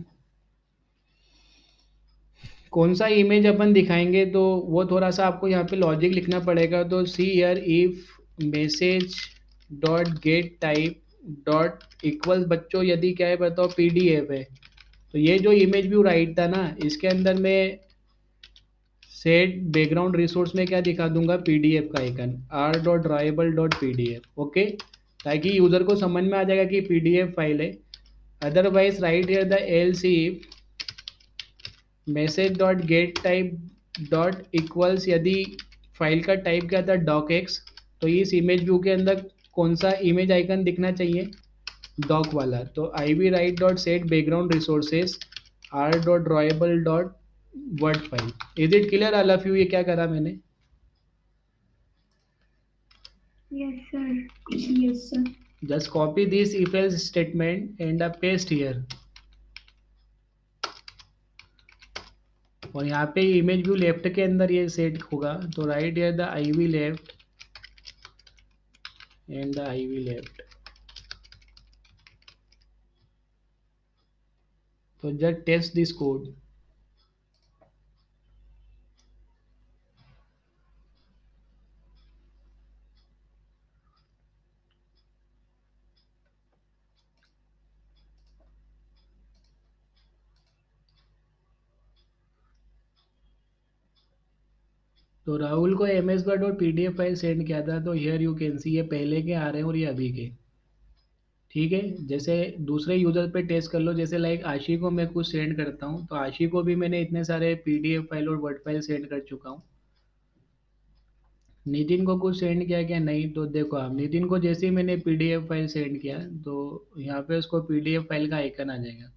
कौन सा इमेज अपन दिखाएंगे तो वो थोड़ा सा आपको यहाँ पे लॉजिक लिखना पड़ेगा। तो see here if message dot get type dot equal बच्चों यदि क्या है बताओ, पीडीएफ है। तो ये जो इमेज व्यू राइट था ना इसके अंदर मैं सेट बैकग्राउंड रिसोर्स में क्या दिखा दूंगा, पीडीएफ का icon R dot dribble dot PDF. Okay, ताकि यूज़र को समझ में आ जाएगा कि पीडीएफ फाइल है। Otherwise right here the L's if message dot get type dot equals यदि फाइल का टाइप क्या था, डॉक एक्स। तो इस इमेज व्यू के अंदर कौन सा इमेज आइकन दिखना चाहिए, डॉक वाला। तो I V right dot set background resources R dot drawable dot word file. Is it clear all of you? ये क्या करा मैंने? Yes, sir. Yes, sir. Just copy this if else statement and paste here। और यहाँ पे image view left के अंदर ये सेट होगा। तो right here the I V left and the I V left. तो जस्ट टेस्ट दिस कोड। तो राहुल को MS वर्ड और PDF फाइल सेंड किया था, तो हियर यू कैन सी ये पहले के आ रहे हैं और ये अभी के। ठीक है, जैसे दूसरे यूज़र पे टेस्ट कर लो, जैसे लाइक आशी को मैं कुछ सेंड करता हूँ, तो आशी को भी मैंने इतने सारे PDF फाइल और वर्ड फाइल सेंड कर चुका हूँ। नितिन को कुछ सेंड किया क्या? नहीं। तो देखो आप, नितिन को जैसे ही मैंने PDF फाइल सेंड किया, तो यहाँ पे उसको PDF फाइल का आइकन आ जाएगा।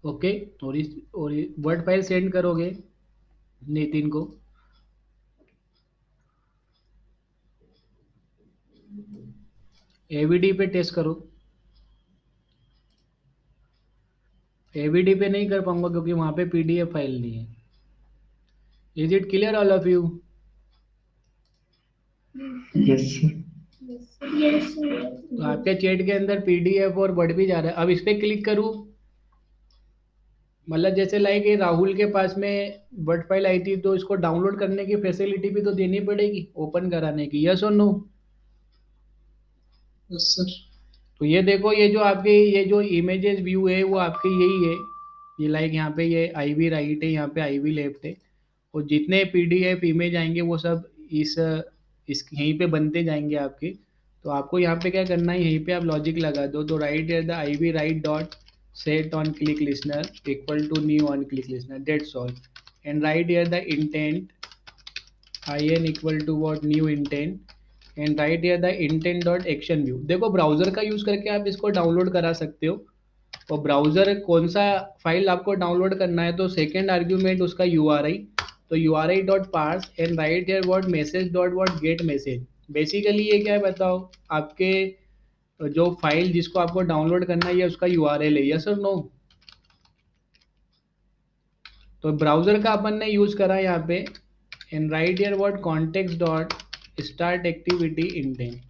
ओके, और वर्ड फाइल सेंड करोगे नितिन को, AVD पे टेस्ट करो। AVD पे नहीं कर पाऊंगा क्योंकि वहाँ पे PDF फाइल नहीं है। Is it clear all of you? Yes sir. Yes, sir. तो आपके चैट के अंदर PDF और वर्ड भी जा रहा है। अब इस पे क्लिक करूँ, मतलब जैसे लाइक ये राहुल के पास में वर्ड फाइल आई थी, तो इसको डाउनलोड करने की फैसिलिटी भी तो देनी पड़ेगी ओपन कराने की, यस और नो? Yes sir. तो ये देखो, ये जो आपके ये जो इमेजेस व्यू है वो आपके यही है। ये लाइक यहाँ पे ये IV राइट है, यहाँ पे IV लेफ्ट है, और जितने PDF इमेज आएंगे वो सब इस यहीं पे बनते जाएंगे आपके। तो आपको यहाँ पे क्या करना है, यहीं पे आप लॉजिक लगा दो। तो write at the IV write dot set on click listener equal to new on click listener, that's all. And write at the intent IN equal to what new intent, and right here the intent dot action view. देखो browser का use करके आप इसको download करा सकते हो, और browser कौन सा फाइल आपको डाउनलोड करना है, तो सेकेंड आर्ग्यूमेंट उसका URI, तो URI dot parse and right here what message dot what get message. Basically ये क्या है बताओ, आपके जो फाइल जिसको आपको डाउनलोड करना है ये उसका URL है, यस और नो? तो ब्राउजर का अपन ने यूज करा यहाँ पे, and right here what context dot start activity intent.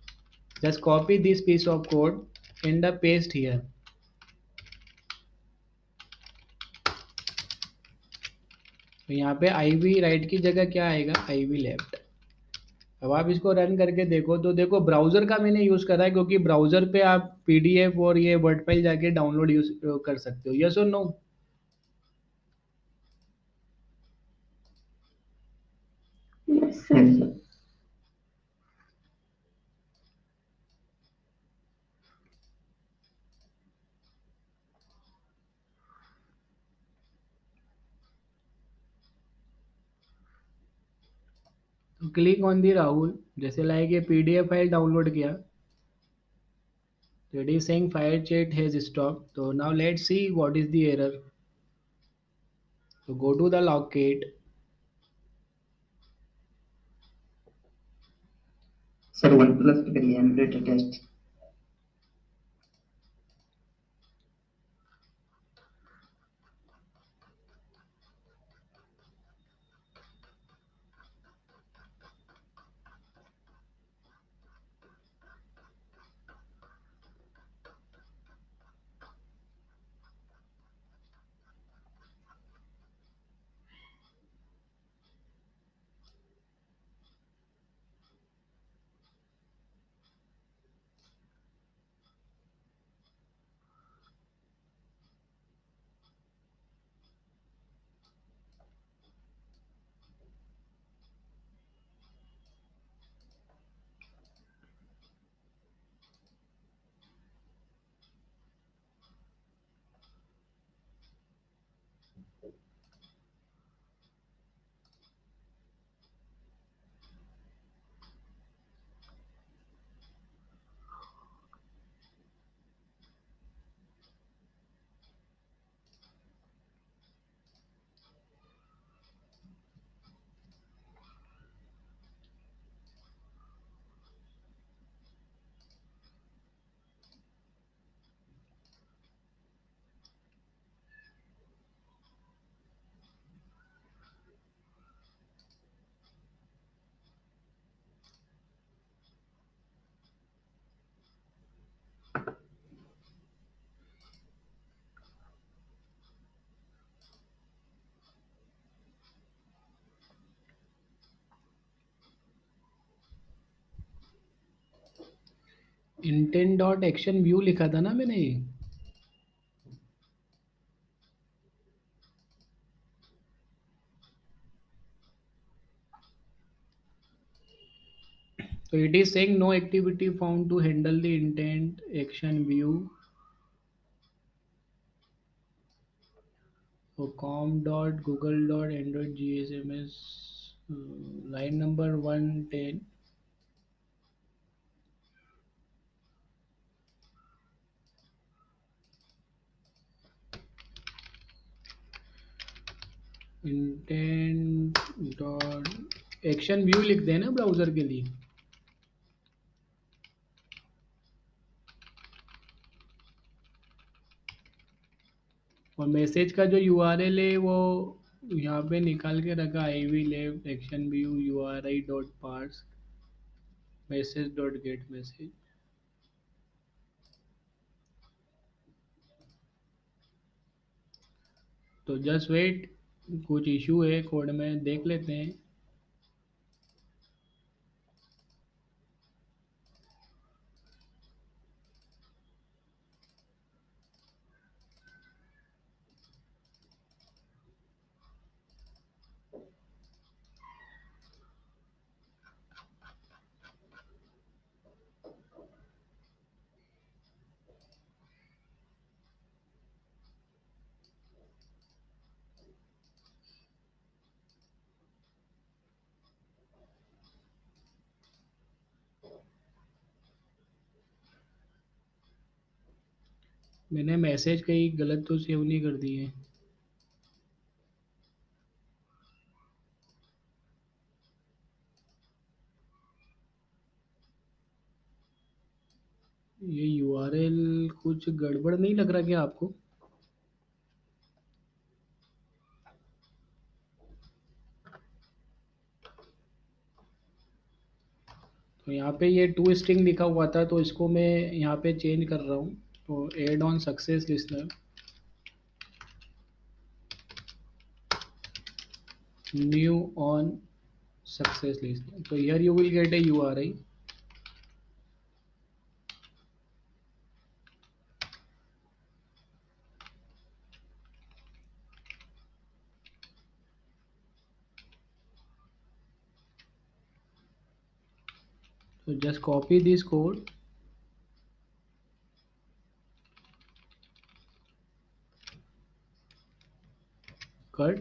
Just copy this piece of code and the paste here. तो यहाँ पे IV राइट की जगह क्या आएगा, IV लेफ्ट। अब आप इसको रन करके देखो, तो देखो ब्राउजर का मैंने यूज करा है क्योंकि ब्राउजर पे आप PDF और ये वर्ड फाइल जाके डाउनलोड यूज कर सकते हो, यस और no? Yes, sir. Yes sir. तो क्लिक ऑन दी राहुल, जैसे लाइक ये PDF फाइल डाउनलोड किया, तो it is saying fire chat has stop. तो now let's see what is the error. तो go to the logcat, sir one plus पे करिए emulator test. Intent dot action view लिखा था ना मैंने ये। तो it is saying no activity found to handle the intent action view. So com.google.android.gsms line number 110. Intent dot action view लिख देना ब्राउज़र के लिए। और मैसेज का जो यूआरएल है वो यहाँ पे निकाल के रखा I V left action view URI dot parse message dot get message. तो जस्ट वेट, कुछ इशू है कोड में, देख लेते हैं। मैंने मैसेज कहीं गलत तो सेव नहीं कर दी है। ये यूआरएल कुछ गड़बड़ नहीं लग रहा क्या आपको? तो यहाँ पे ये टू स्ट्रिंग लिखा हुआ था, तो इसको मैं यहाँ पे चेंज कर रहा हूँ। तो add on success listener new on success listener. तो here you will get a URI। So just copy this code, cut,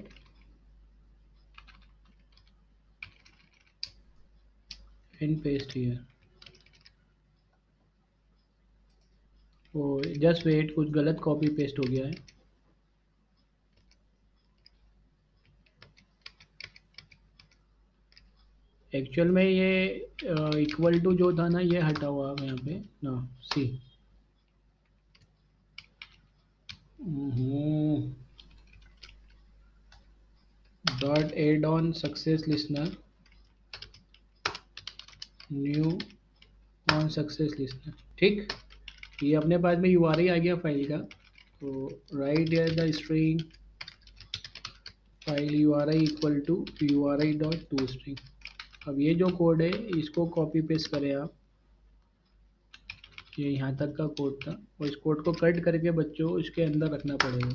and paste here. तो जस्ट वेट, कुछ गलत कॉपी पेस्ट हो गया है। एक्चुअल में ये इक्वल टू जो था ना, ये हटा हुआ है यहाँ पे ना, see. Dot add on success listener new on success listener. ठीक, ये अपने पास में URI आ गया फाइल का। तो right here the string file URI equal to URI dot to string. अब ये जो कोड है इसको कॉपी पेस्ट करें आप। ये यहाँ तक का कोड था, और इस कोड को कट करके बच्चों इसके अंदर रखना पड़ेगा।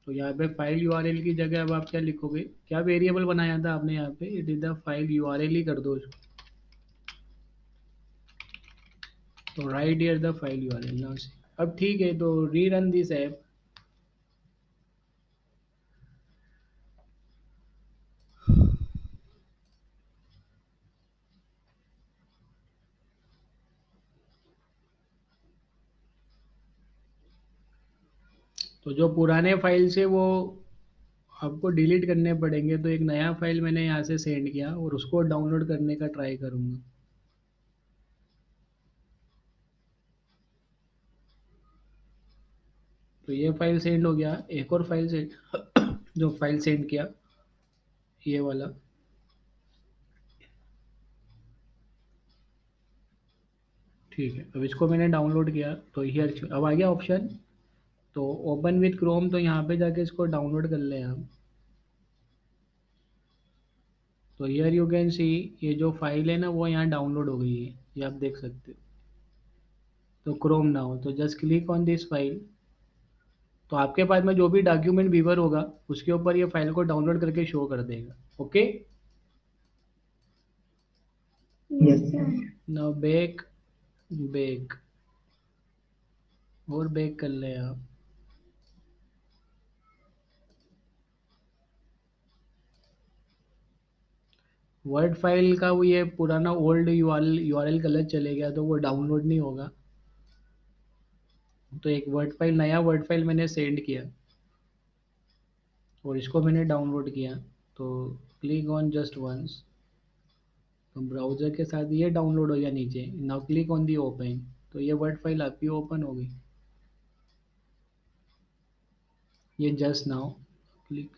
तो यहाँ पे फाइल URL की जगह अब आप क्या लिखोगे, क्या वेरिएबल बनाया था आपने यहाँ पे, it is the file URL ही कर दो इसको। तो right here the file URL now से। अब ठीक है, तो रीरन दिस ऐप। तो जो पुराने फाइल से वो आपको डिलीट करने पड़ेंगे, तो एक नया फाइल मैंने यहाँ से सेंड किया और उसको डाउनलोड करने का ट्राई करूँगा। तो ये फाइल सेंड हो गया। एक और फाइल सेंड जो फाइल सेंड किया ये वाला, ठीक है। अब इसको मैंने डाउनलोड किया, तो हियर अब आ गया ऑप्शन। तो ओपन विथ क्रोम, तो यहाँ पे जाके इसको डाउनलोड कर लें आप। तो हियर यू कैन सी, ये जो फाइल है ना वो यहाँ डाउनलोड हो गई है, ये आप देख सकते हो। तो क्रोम ना हो तो just click on this file. तो आपके पास में जो भी डॉक्यूमेंट व्यूवर होगा उसके ऊपर ये फाइल को डाउनलोड करके शो कर देगा। Okay, Yes, sir. Now back, back और बैक कर लें आप। वर्ड फाइल का वो ये पुराना ओल्ड यूआरएल गलत चले गया तो वो डाउनलोड नहीं होगा। तो एक वर्ड फाइल, नया वर्ड फाइल मैंने सेंड किया और इसको मैंने डाउनलोड किया। तो क्लिक ऑन जस्ट वंस, तो ब्राउज़र के साथ ये डाउनलोड हो गया नीचे। Now click on the open, तो ये वर्ड फाइल आपकी ओपन हो गई। ये just now click.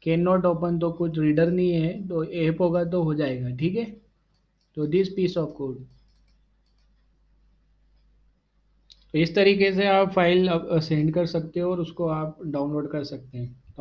Can not open तो कुछ रीडर नहीं है, तो ऐप होगा तो हो जाएगा, ठीक है। तो दिस पीस ऑफ कोड, तो इस तरीके से आप फाइल सेंड कर सकते हो और उसको आप डाउनलोड कर सकते हैं।